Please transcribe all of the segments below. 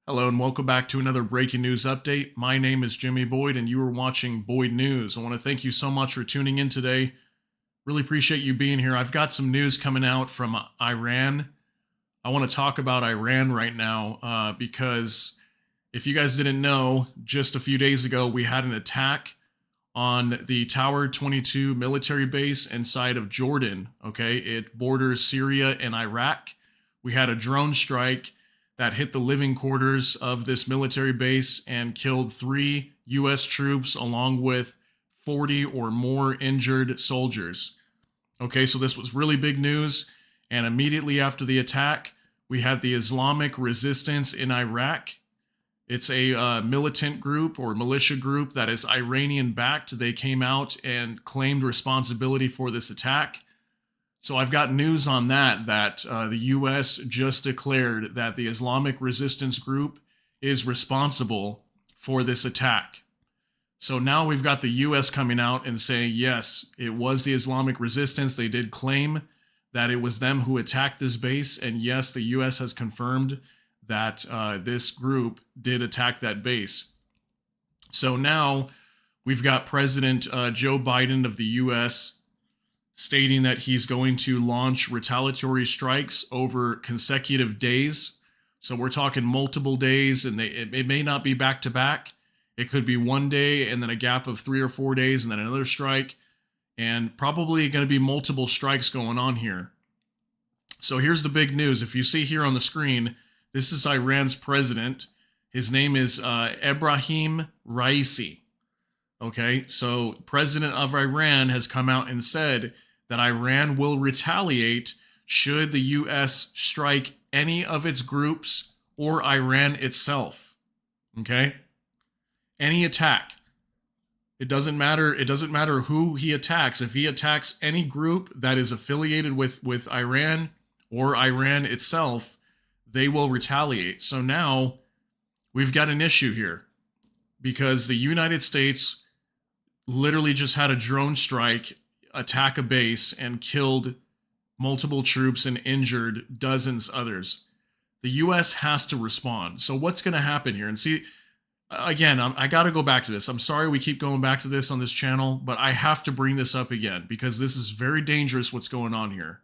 Hello and welcome back to another breaking news update. My name is Jimmy Boyd and you are watching Boyd News. I want to thank you so much for tuning in today. Really appreciate you being here. I've got some news coming out from Iran. I want to talk about Iran right now because if you guys didn't know, just a few days ago we had an attack on the Tower 22 military base inside of Jordan. Okay, it borders Syria and Iraq. We had a drone strike that hit the living quarters of this military base and killed 3 U.S. troops along with 40 or more injured soldiers. Okay, so this was really big news. And immediately after the attack, we had the Islamic Resistance in Iraq. It's a militant group or militia group that is Iranian backed. They came out and claimed responsibility for this attack. So I've got news on that the U.S. just declared that the Islamic Resistance Group is responsible for this attack. So now we've got the U.S. coming out and saying, yes, it was the Islamic Resistance. They did claim that it was them who attacked this base. And yes, the U.S. has confirmed that this group did attack that base. So now we've got President Joe Biden of the U.S. stating that he's going to launch retaliatory strikes over consecutive days. So we're talking multiple days, and it may not be back to back. It could be one day and then a gap of 3 or 4 days and then another strike, and probably going to be multiple strikes going on here. So here's the big news. If you see here on the screen, this is Iran's president. His name is Ebrahim Raisi. Okay, so president of Iran has come out and said that Iran will retaliate should the U.S. strike any of its groups or Iran itself. Okay? Any attack. It doesn't matter who he attacks. If he attacks any group that is affiliated with Iran or Iran itself, they will retaliate. So now we've got an issue here because the United States literally just had a drone strike attack a base and killed multiple troops and injured dozens others. The U.S. has to respond. So what's going to happen here? And see, again, I got to go back to this. I'm sorry we keep going back to this on this channel, but I have to bring this up again because this is very dangerous what's going on here.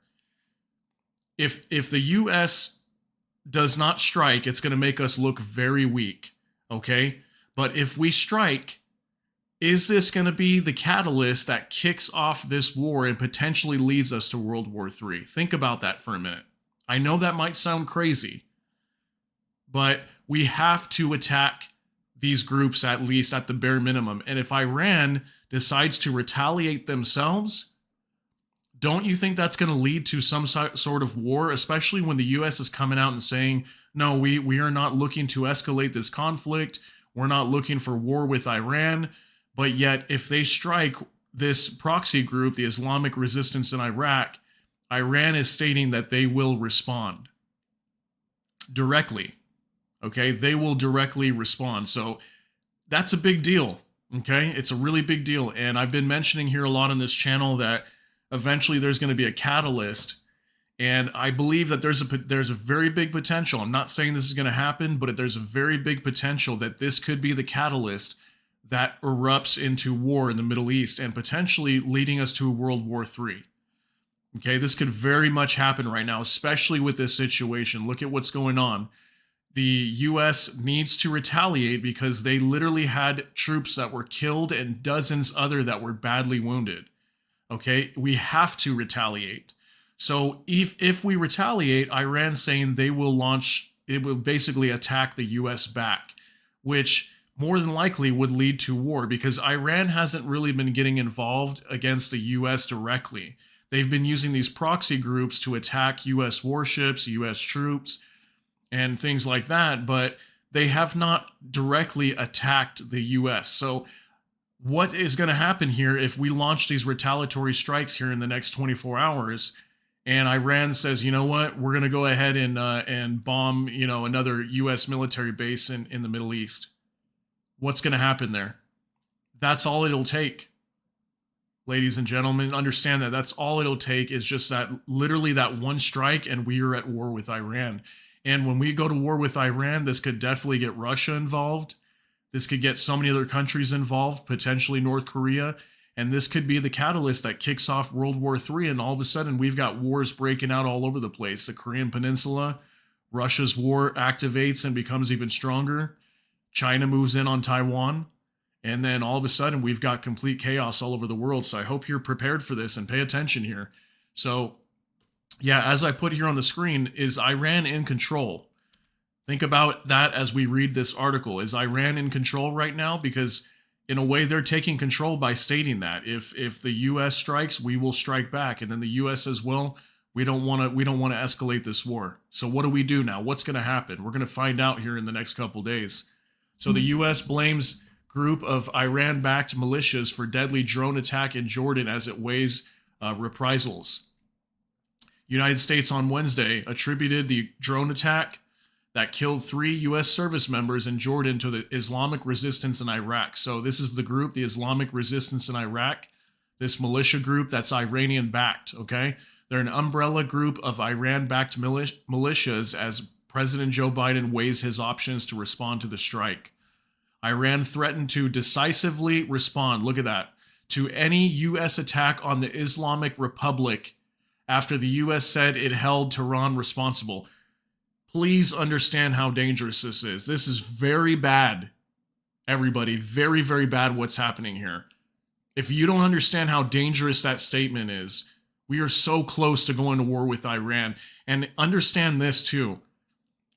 If the U.S. does not strike, it's going to make us look very weak, okay? But if we strike, is this going to be the catalyst that kicks off this war and potentially leads us to World War III? Think about that for a minute. I know that might sound crazy, but we have to attack these groups at least at the bare minimum. And if Iran decides to retaliate themselves, don't you think that's going to lead to some sort of war, especially when the U.S. is coming out and saying, no, we are not looking to escalate this conflict. We're not looking for war with Iran. But yet, if they strike this proxy group, the Islamic Resistance in Iraq, Iran is stating that they will respond directly. Okay, they will directly respond. So that's a big deal. Okay, it's a really big deal. And I've been mentioning here a lot on this channel that eventually there's going to be a catalyst. And I believe that there's a very big potential. I'm not saying this is going to happen, but there's a very big potential that this could be the catalyst that erupts into war in the Middle East and potentially leading us to a World War III. Okay, this could very much happen right now, especially with this situation. Look at what's going on. The U.S. needs to retaliate because they literally had troops that were killed and dozens other that were badly wounded. Okay, we have to retaliate. So if we retaliate, Iran's saying it will basically attack the U.S. back, which more than likely would lead to war because Iran hasn't really been getting involved against the U.S. directly. They've been using these proxy groups to attack U.S. warships, U.S. troops, and things like that, but they have not directly attacked the U.S. So what is going to happen here if we launch these retaliatory strikes here in the next 24 hours and Iran says, you know what, we're going to go ahead and bomb, another U.S. military base in the Middle East? What's going to happen there? That's all it'll take. Ladies and gentlemen, understand that that's all it'll take is just that literally that one strike and we are at war with Iran. And when we go to war with Iran, this could definitely get Russia involved. This could get so many other countries involved, potentially North Korea. And this could be the catalyst that kicks off World War III. And all of a sudden, we've got wars breaking out all over the place. The Korean Peninsula, Russia's war activates and becomes even stronger. China moves in on Taiwan. And then all of a sudden, we've got complete chaos all over the world. So I hope you're prepared for this and pay attention here. So, yeah, as I put here on the screen, is Iran in control? Think about that as we read this article. Is Iran in control right now? Because in a way, they're taking control by stating that if the U.S. strikes, we will strike back, and then the U.S. says, well, we don't want to escalate this war. So what do we do now? What's going to happen? We're going to find out here in the next couple days. So the U.S. blames group of Iran-backed militias for deadly drone attack in Jordan as it weighs reprisals. United States on Wednesday attributed the drone attack that killed 3 U.S. service members in Jordan to the Islamic resistance in Iraq. So this is the group, the Islamic resistance in Iraq, this militia group that's Iranian-backed, okay? They're an umbrella group of Iran-backed militias as President Joe Biden weighs his options to respond to the strike. Iran threatened to decisively respond, look at that, to any U.S. attack on the Islamic Republic after the U.S. said it held Tehran responsible. Please understand how dangerous this is. This is very bad, everybody. Very, very bad what's happening here. If you don't understand how dangerous that statement is, we are so close to going to war with Iran. And understand this too.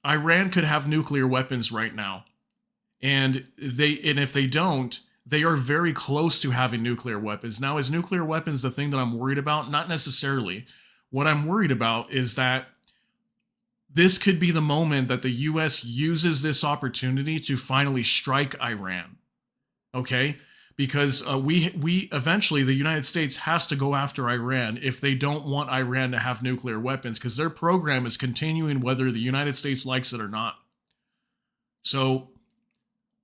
Iran could have nuclear weapons right now. And if they don't, they are very close to having nuclear weapons. Now, is nuclear weapons the thing that I'm worried about? Not necessarily. What I'm worried about is that this could be the moment that the U.S. uses this opportunity to finally strike Iran, okay? Because we eventually, the United States has to go after Iran if they don't want Iran to have nuclear weapons, because their program is continuing whether the United States likes it or not. So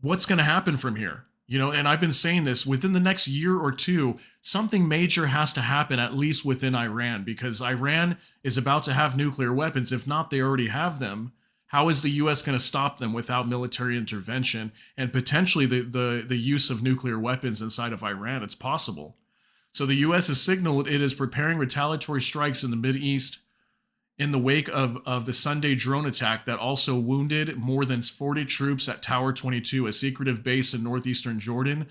what's going to happen from here? You know, and I've been saying this, within the next year or two, something major has to happen, at least within Iran, because Iran is about to have nuclear weapons. If not, they already have them. How is the U.S. going to stop them without military intervention and potentially the use of nuclear weapons inside of Iran? It's possible. So the U.S. has signaled it is preparing retaliatory strikes in the Mideast in the wake of the Sunday drone attack that also wounded more than 40 troops at Tower 22, a secretive base in northeastern Jordan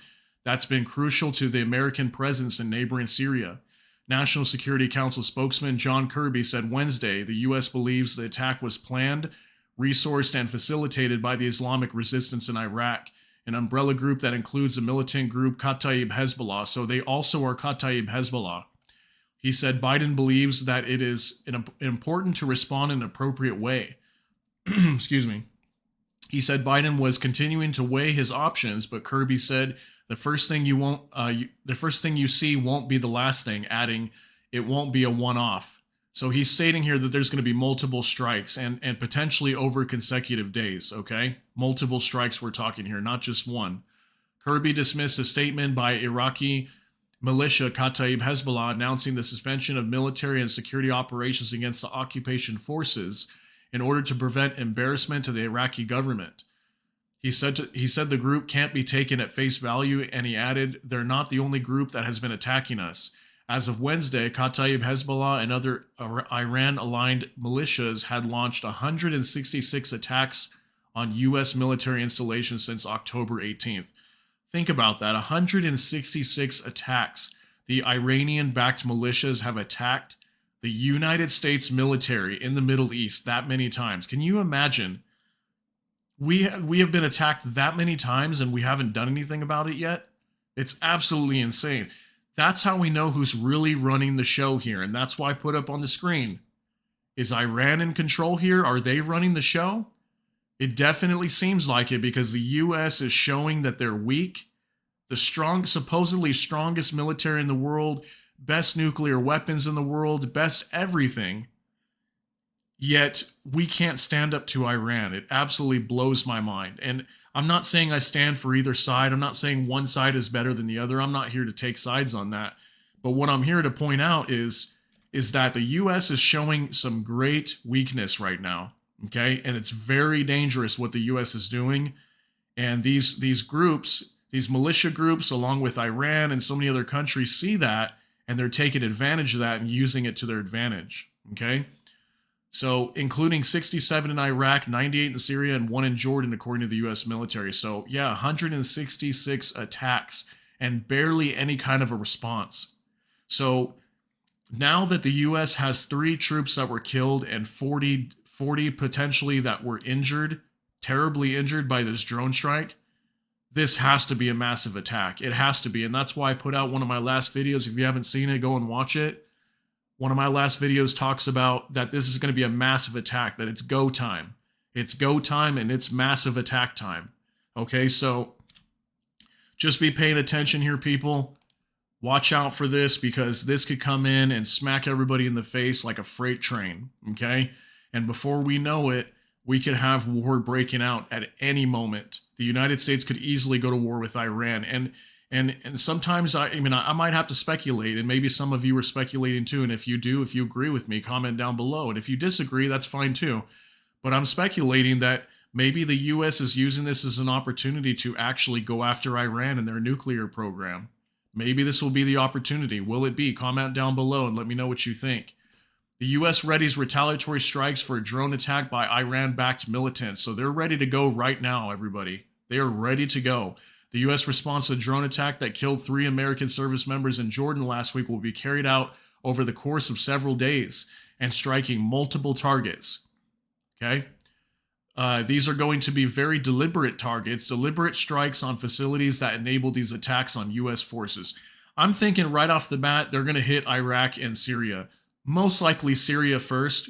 that's been crucial to the American presence in neighboring Syria. National Security Council spokesman John Kirby said Wednesday the U.S. believes the attack was planned, resourced, and facilitated by the Islamic resistance in Iraq, an umbrella group that includes a militant group Kataib Hezbollah. So they also are Kataib Hezbollah. He said Biden believes that it is important to respond in an appropriate way. Excuse me. He said Biden was continuing to weigh his options, but Kirby said the first thing you see won't be the last thing, adding it won't be a one-off. So he's stating here that there's going to be multiple strikes and potentially over consecutive days, okay? Multiple strikes we're talking here, not just one. Kirby dismissed a statement by Iraqi militia Kataib Hezbollah announcing the suspension of military and security operations against the occupation forces in order to prevent embarrassment to the Iraqi government. He said the group can't be taken at face value, and he added, they're not the only group that has been attacking us. As of Wednesday, Kataib Hezbollah and other Iran-aligned militias had launched 166 attacks on U.S. military installations since October 18th. Think about that, 166 attacks. The Iranian-backed militias have attacked the United States military in the Middle East that many times. Can you imagine? We have been attacked that many times and we haven't done anything about it yet? It's absolutely insane. That's how we know who's really running the show here, and that's why I put up on the screen. Is Iran in control here? Are they running the show? It definitely seems like it because the U.S. is showing that they're weak. The supposedly strongest military in the world, best nuclear weapons in the world, best everything. Yet we can't stand up to Iran. It absolutely blows my mind. And I'm not saying I stand for either side. I'm not saying one side is better than the other. I'm not here to take sides on that. But what I'm here to point out is that the U.S. is showing some great weakness right now. Okay, and it's very dangerous what the U.S. is doing. And these groups, these militia groups, along with Iran and so many other countries, see that and they're taking advantage of that and using it to their advantage. Okay, so including 67 in Iraq, 98 in Syria, and 1 in Jordan, according to the U.S. military. So yeah, 166 attacks and barely any kind of a response. So now that the U.S. has 3 troops that were killed and 40 potentially that were injured, terribly injured by this drone strike, this has to be a massive attack. It has to be. And that's why I put out one of my last videos. If you haven't seen it, go and watch it. One of my last videos talks about that this is going to be a massive attack, that it's go time. It's go time and it's massive attack time. Okay, so just be paying attention here, people. Watch out for this, because this could come in and smack everybody in the face like a freight train, okay? And before we know it, we could have war breaking out at any moment. The United States could easily go to war with Iran. And sometimes, I might have to speculate, and maybe some of you are speculating too, and if you do, if you agree with me, comment down below. And if you disagree, that's fine too. But I'm speculating that maybe the U.S. is using this as an opportunity to actually go after Iran and their nuclear program. Maybe this will be the opportunity. Will it be? Comment down below and let me know what you think. The U.S. readies retaliatory strikes for a drone attack by Iran-backed militants. So they're ready to go right now, everybody. They are ready to go. The U.S. response to a drone attack that killed 3 American service members in Jordan last week will be carried out over the course of several days and striking multiple targets. Okay? These are going to be very deliberate targets, deliberate strikes on facilities that enable these attacks on U.S. forces. I'm thinking right off the bat, they're going to hit Iraq and Syria. Most likely Syria first,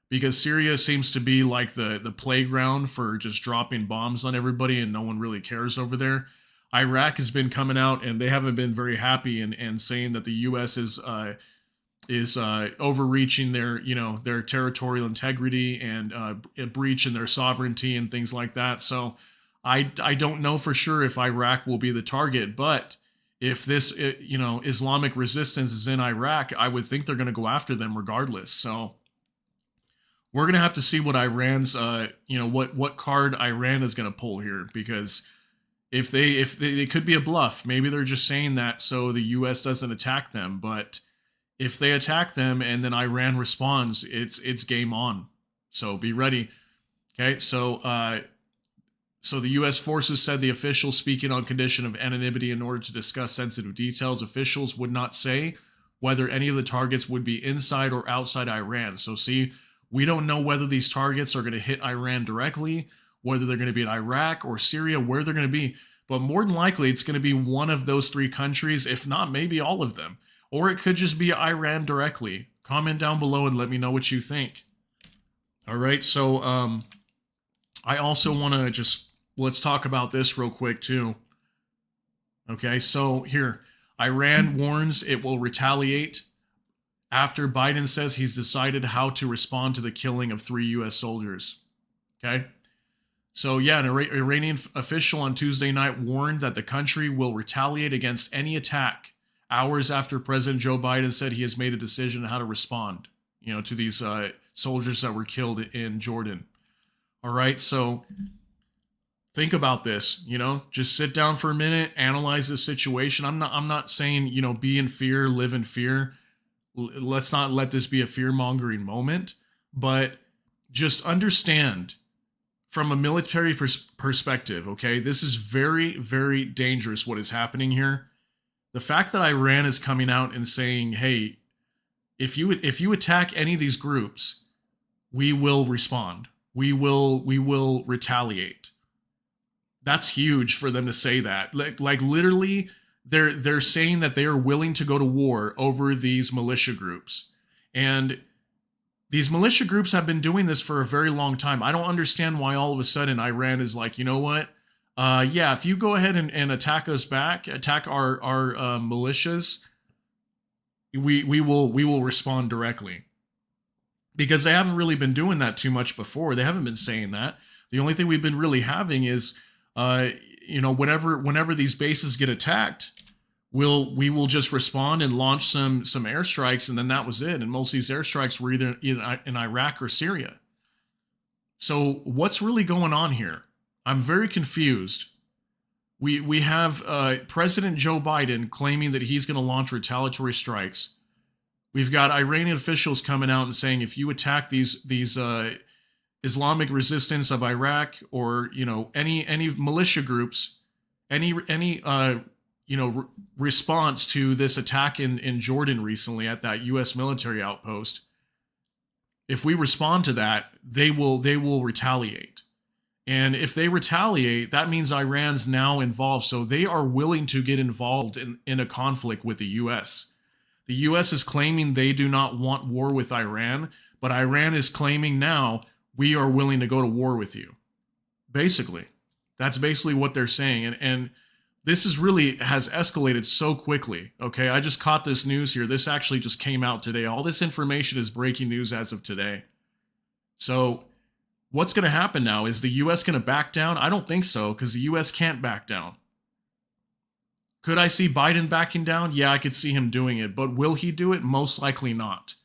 because Syria seems to be like the playground for just dropping bombs on everybody and no one really cares over there. Iraq has been coming out and they haven't been very happy and saying that the U.S. is overreaching their territorial integrity and breaching their sovereignty and things like that. So I don't know for sure if Iraq will be the target, but if this Islamic resistance is in Iraq, I would think they're going to go after them regardless. So we're going to have to see what Iran's what card Iran is going to pull here, because if they could be a bluff. Maybe they're just saying that so the US doesn't attack them, but if they attack them and then Iran responds, it's game on. So be ready. Okay, so the U.S. forces said the officials, speaking on condition of anonymity in order to discuss sensitive details, officials would not say whether any of the targets would be inside or outside Iran. So see, we don't know whether these targets are going to hit Iran directly, whether they're going to be in Iraq or Syria, where they're going to be. But more than likely, it's going to be one of those 3 countries, if not maybe all of them. Or it could just be Iran directly. Comment down below and let me know what you think. All right, so I also want to let's talk about this real quick too. Okay, so here, Iran warns it will retaliate after Biden says he's decided how to respond to the killing of 3 U.S. soldiers. Okay, so yeah, an Iranian official on Tuesday night warned that the country will retaliate against any attack, hours after President Joe Biden said he has made a decision on how to respond, to these soldiers that were killed in Jordan. All right, so think about this, just sit down for a minute, analyze this situation. I'm not saying, be in fear, live in fear. Let's not let this be a fear-mongering moment, but just understand from a military perspective, okay? This is very, very dangerous what is happening here. The fact that Iran is coming out and saying, hey, if you attack any of these groups, we will respond. We will retaliate. That's huge for them to say that. Like literally, they're saying that they are willing to go to war over these militia groups. And these militia groups have been doing this for a very long time. I don't understand why all of a sudden Iran is like, you know what? Yeah, if you go ahead and attack us back, attack our militias, we will respond directly. Because they haven't really been doing that too much before. They haven't been saying that. The only thing we've been really having is, whenever these bases get attacked, we will just respond and launch some airstrikes, and then that was it. And most of these airstrikes were either in Iraq or Syria. So what's really going on here? I'm very confused. We have President Joe Biden claiming that he's going to launch retaliatory strikes. We've got Iranian officials coming out and saying if you attack these Islamic resistance of Iraq, or any militia groups, any response to this attack in Jordan recently at that U.S. military outpost, if we respond to that, they will retaliate. And if they retaliate, that means Iran's now involved. So they are willing to get involved in a conflict with the U.S. The U.S. is claiming they do not want war with Iran, but Iran is claiming now we are willing to go to war with you. Basically, that's basically what they're saying. And this is really has escalated so quickly. Okay, I just caught this news here. This actually just came out today. All this information is breaking news as of today. So what's going to happen now? Is the U.S. going to back down? I don't think so, because the U.S. can't back down. Could I see Biden backing down? Yeah, I could see him doing it. But will he do it? Most likely not.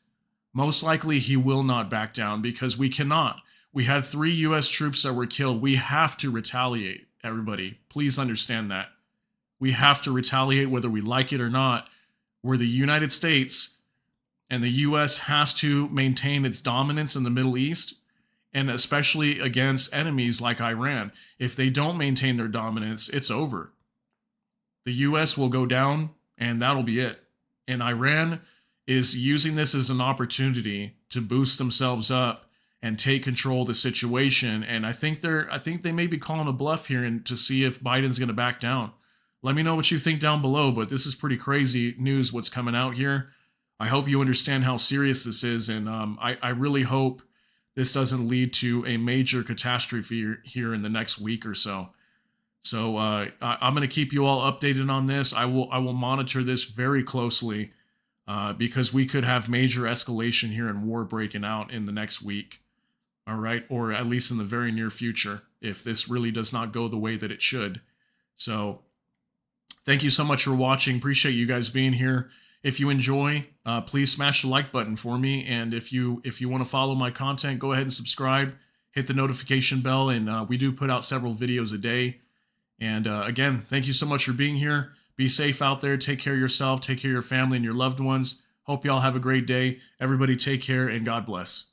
Most likely he will not back down, because we cannot. We had 3 U.S. troops that were killed. We have to retaliate, everybody. Please understand that. We have to retaliate whether we like it or not. We're the United States, and the U.S. has to maintain its dominance in the Middle East, and especially against enemies like Iran. If they don't maintain their dominance, it's over. The U.S. will go down, and that'll be it. And Iran is using this as an opportunity to boost themselves up and take control of the situation. And I think they may be calling a bluff here and to see if Biden's going to back down. Let me know what you think down below, but this is pretty crazy news what's coming out here. I hope you understand how serious this is, and I really hope this doesn't lead to a major catastrophe here in the next week or so. So I'm going to keep you all updated on this. I will monitor this very closely because we could have major escalation here and war breaking out in the next week. All right, or at least in the very near future, if this really does not go the way that it should. So thank you so much for watching. Appreciate you guys being here. If you enjoy, please smash the like button for me. And if you want to follow my content, go ahead and subscribe. Hit the notification bell, and we do put out several videos a day. And again, thank you so much for being here. Be safe out there. Take care of yourself. Take care of your family and your loved ones. Hope y'all have a great day. Everybody take care, and God bless.